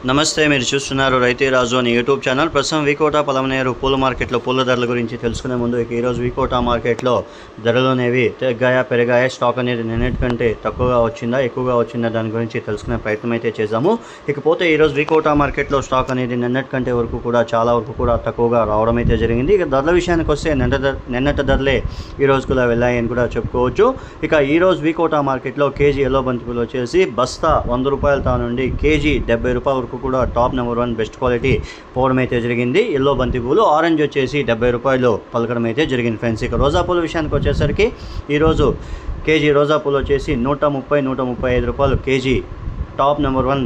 నమస్తే, మీరు చూస్తున్నారు రైతే రాజు అని యూట్యూబ్ ఛానల్. ప్రస్తుతం వికోట పలమనేరు పూల మార్కెట్లో పూల ధరల గురించి తెలుసుకునే ముందు ఈరోజు వికోట మార్కెట్లో ధరలు అనేవి తగ్గాయా పెరిగాయా, స్టాక్ అనేది నిన్నటి కంటే తక్కువగా వచ్చిందా ఎక్కువగా వచ్చిందా దాని గురించి తెలుసుకునే ప్రయత్నం అయితే చేద్దాము. ఇకపోతే ఈరోజు వికోట మార్కెట్లో స్టాక్ అనేది నిన్నటి కంటే వరకు కూడా చాలా వరకు కూడా తక్కువగా రావడం అయితే జరిగింది. ఇక ధరల విషయానికి వస్తే నిన్నటి ధరలే ఈరోజు కూడా వెళ్ళాయని కూడా చెప్పుకోవచ్చు. ఇక ఈరోజు వికోట మార్కెట్లో కేజీ ఎల్లో బంతిపూలు వచ్చేసి బస్తా 100 రూపాయలతో నుండి కేజీ 70 రూపాయల కూడా టాప్ నెంబర్ 1 బెస్ట్ క్వాలిటీ పోవడం అయితే జరిగింది. ఎల్లో బంతి పూలు ఆరెంజ్ వచ్చేసి 70 రూపాయలు పలకడం అయితే జరిగింది ఫ్రెండ్స్. ఇక రోజా పూల విషయానికి వచ్చేసరికి ఈరోజు కేజీ రోజా పూలు వచ్చేసి 135 రూపాయలు KG top number 1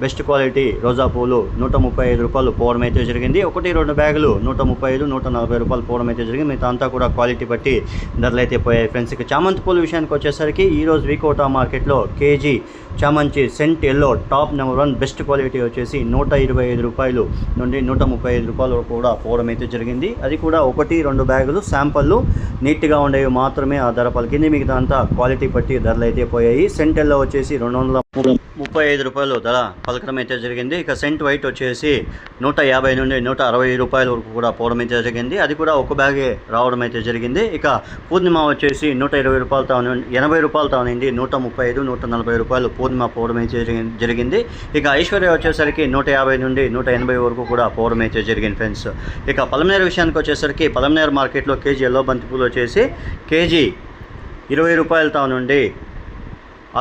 best quality రోజా పూలు 135 రూపాయలు పోవడం అయితే జరిగింది. 1-2 బ్యాగులు 135, 140 రూపాయలు పోవడం అయితే జరిగింది. మిగతా అంతా కూడా క్వాలిటీ బట్టి ధరలు అయితే పోయాయి ఫ్రెండ్స్. ఇక చామంతి పూల విషయానికి వచ్చేసరికి ఈరోజు వికోట మార్కెట్లో కేజీ చామంతి cent yellow top number 1 best quality వచ్చేసి 125 రూపాయలు నుండి 135 రూపాయలు కూడా పోవడం అయితే జరిగింది. అది కూడా 1-2 బ్యాగులు శాంపళ్ళు నీట్గా ఉండేవి మాత్రమే ఆ ధర పలికింది. మిగతా అంతా క్వాలిటీ బట్టి ధరలు అయితే పోయాయి. సెంట్ ఎల్లో వచ్చేసి 235 రూపాయలు ధర పలకడం అయితే జరిగింది. ఇక సెంట్ వైట్ వచ్చేసి 150 నుండి 160 రూపాయల వరకు కూడా పోవడం అయితే జరిగింది. అది కూడా ఒక బ్యాగే రావడం అయితే జరిగింది. ఇక పూర్ణిమ వచ్చేసి 120 రూపాయలతో 80 రూపాయలతో ఉంది 135, 140 రూపాయలు పూర్ణిమ పోవడం అయితే జరిగింది. ఇక ఐశ్వర్య వచ్చేసరికి 150 నుండి 180 వరకు కూడా పోవడం అయితే జరిగింది ఫ్రెండ్స్. ఇక పలమనేరు విషయానికి వచ్చేసరికి పలమనేరు మార్కెట్లో కేజీ ఎల్లో బంతిపూలు వచ్చేసి కేజీ 20 రూపాయలతో నుండి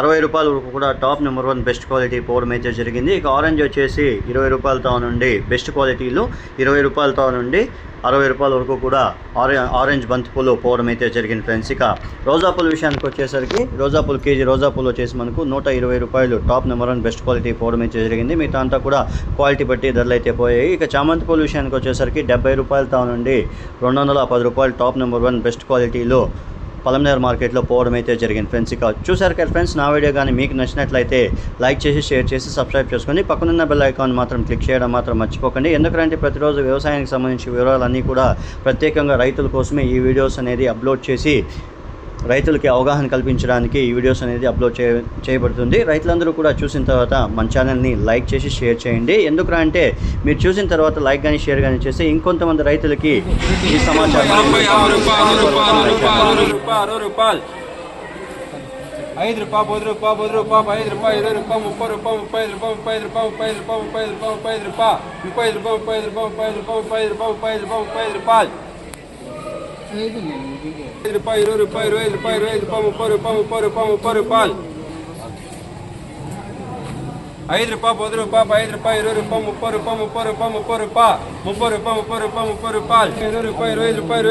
60 రూపాయల వరకు కూడా టాప్ నెంబర్ 1 బెస్ట్ క్వాలిటీ పోవడం అయితే జరిగింది. ఇక ఆరెంజ్ వచ్చేసి 20 రూపాయలతో నుండి బెస్ట్ క్వాలిటీలు 20 రూపాయలతో నుండి 60 రూపాయల వరకు కూడా ఆరెంజ్ బంతిపూలు పోవడం అయితే జరిగింది ఫ్రెండ్స్. ఇక రోజాపూల విషయానికి వచ్చేసరికి రోజాపూలు కేజీ రోజాపూలు వచ్చేసి మనకు 120 రూపాయలు టాప్ నెంబర్ 1 బెస్ట్ క్వాలిటీ పోవడం అయితే జరిగింది. మిగతా అంతా కూడా క్వాలిటీ బట్టి ధరలు అయితే పోయాయి. ఇక చామంతి పూల విషయానికి వచ్చేసరికి 70 రూపాయలతో నుండి 210 రూపాయలు టాప్ నెంబర్ 1 బెస్ట్ క్వాలిటీలో పలమనేరు మార్కెట్లో పోవడం అయితే జరిగింది ఫ్రెండ్స్. ఇక చూసారు కదా ఫ్రెండ్స్, నా వీడియో కానీ మీకు నచ్చినట్లయితే లైక్ చేసి షేర్ చేసి సబ్స్క్రైబ్ చేసుకోండి. పక్కనున్న బెల్ ఐకాన్ మాత్రం క్లిక్ చేయడం మాత్రం మర్చిపోకండి. ఎందుకంటే ప్రతిరోజు వ్యవసాయానికి సంబంధించిన వివరాలన్నీ కూడా ప్రత్యేకంగా రైతుల కోసమే ఈ వీడియోస్ అనేది అప్లోడ్ చేసి రైతులకి అవగాహన కల్పించడానికి ఈ వీడియోస్ అనేది అప్లోడ్ చేయబడుతుంది. రైతులందరూ కూడా చూసిన తర్వాత మన ఛానల్ని లైక్ చేసి షేర్ చేయండి. ఎందుకు అంటే మీరు చూసిన తర్వాత లైక్ కానీ షేర్ కానీ చేస్తే ఇంకొంతమంది రైతులకి ఈ సమాచారం 5 రూపాయలు 10 రూపాయలు 10 రూపాయలు 5 రూపాయలు 20 రూపాయలు 30 రూపాయలు 35 రూపాయలు 20 రూపాయలు 30 రూపాయలు 5 రూపాయలు 10 రూపాయలు 5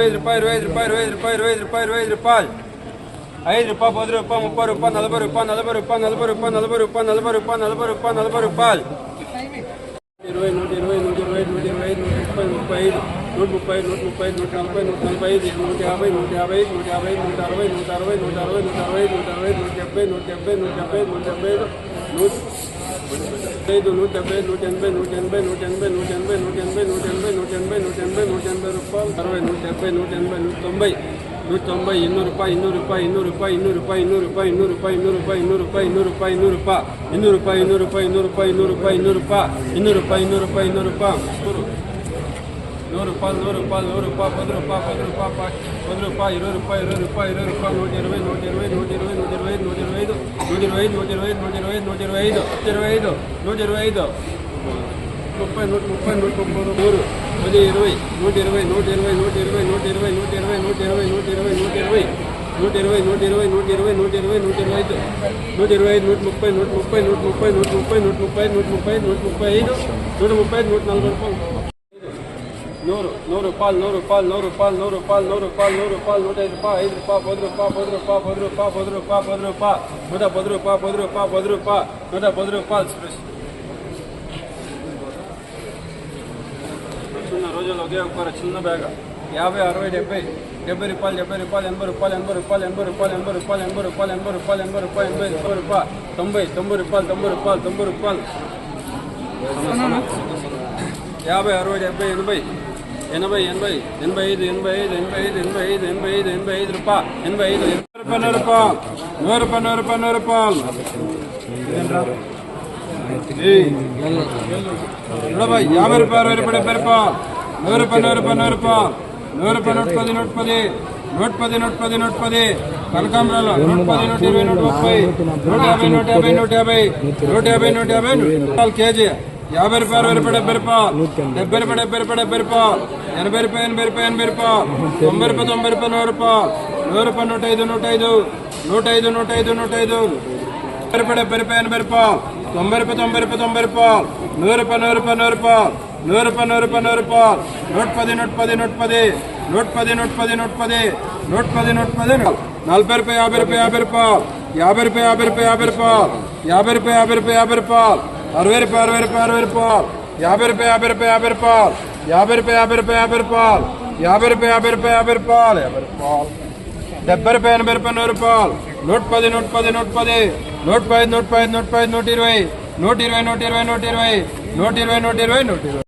రూపాయలు 20 రూపాయలు 30 రూపాయలు 20 రూపాయలు 5 రూపాయలు 10 రూపాయలు 5 రూపాయలు 10 రూపాయలు 40 రూపాయలు 40 రూపాయలు రోజుల్లో ఒకే ఒక చిన్న బ్యాగ్ 50, 60, 70 రూపాయలు 80 రూపాయలు 80 రూపాయలు 80 రూపాయలు 80 రూపాయలు 80 రూపాయలు 80 రూపాయలు 80 రూపాయలు 80 రూపాయలు 80 రూపాయలు 90 రూపాయలు 90 రూపాయలు 90 రూపాయలు 50, 60, 70, 80, 85 రూపాయలు 100 రూపాయలు भाई 50 रुपये 60 रुपये 70 रुपये 100 रुपये 100 रुपये 100 रुपये 100 रुपये note 10 note 10 note 10 note 10 note 10 कनकांबरालो note 10 note 20 note 30 note 50 note 50 note 50 note 50 note 50 KG 50 रुपये 60 रुपये 70 रुपये 70 रुपये 70 रुपये 70 रुपये 80 रुपये 80 रुपये 80 रुपये 90 रुपये 90 रुपये 100 रुपये 100 रुपये note 5 note 5 note 5 note 5 note 5 रुपये 70 रुपये 80 रुपये 90 रुपये 90 रुपये 90 रुपये 100 रुपये 100 रुपये 100 रुपये 100 रुपये 100 रुपये 100 रुपये note 10 note 10 note 10 note 10 note 10 note 10 note 10 note 10 40 रुपये 50 रुपये 50 रुपये 50 रुपये 50 रुपये 50 रुपये 50 रुपये 50 रुपये 50 रुपये 60 रुपये 60 रुपये 60 रुपये 50 रुपये 50 रुपये 50 रुपये 50 रुपये 50 रुपये 50 रुपये 50 रुपये 50 रुपये 50 रुपये 70 रुपये 80 रुपये 100 रुपये note 10 note 10 note 10 note 5 note 5 note 5 note 20 note 20 note 20 note 20 note 20 note 20 note 20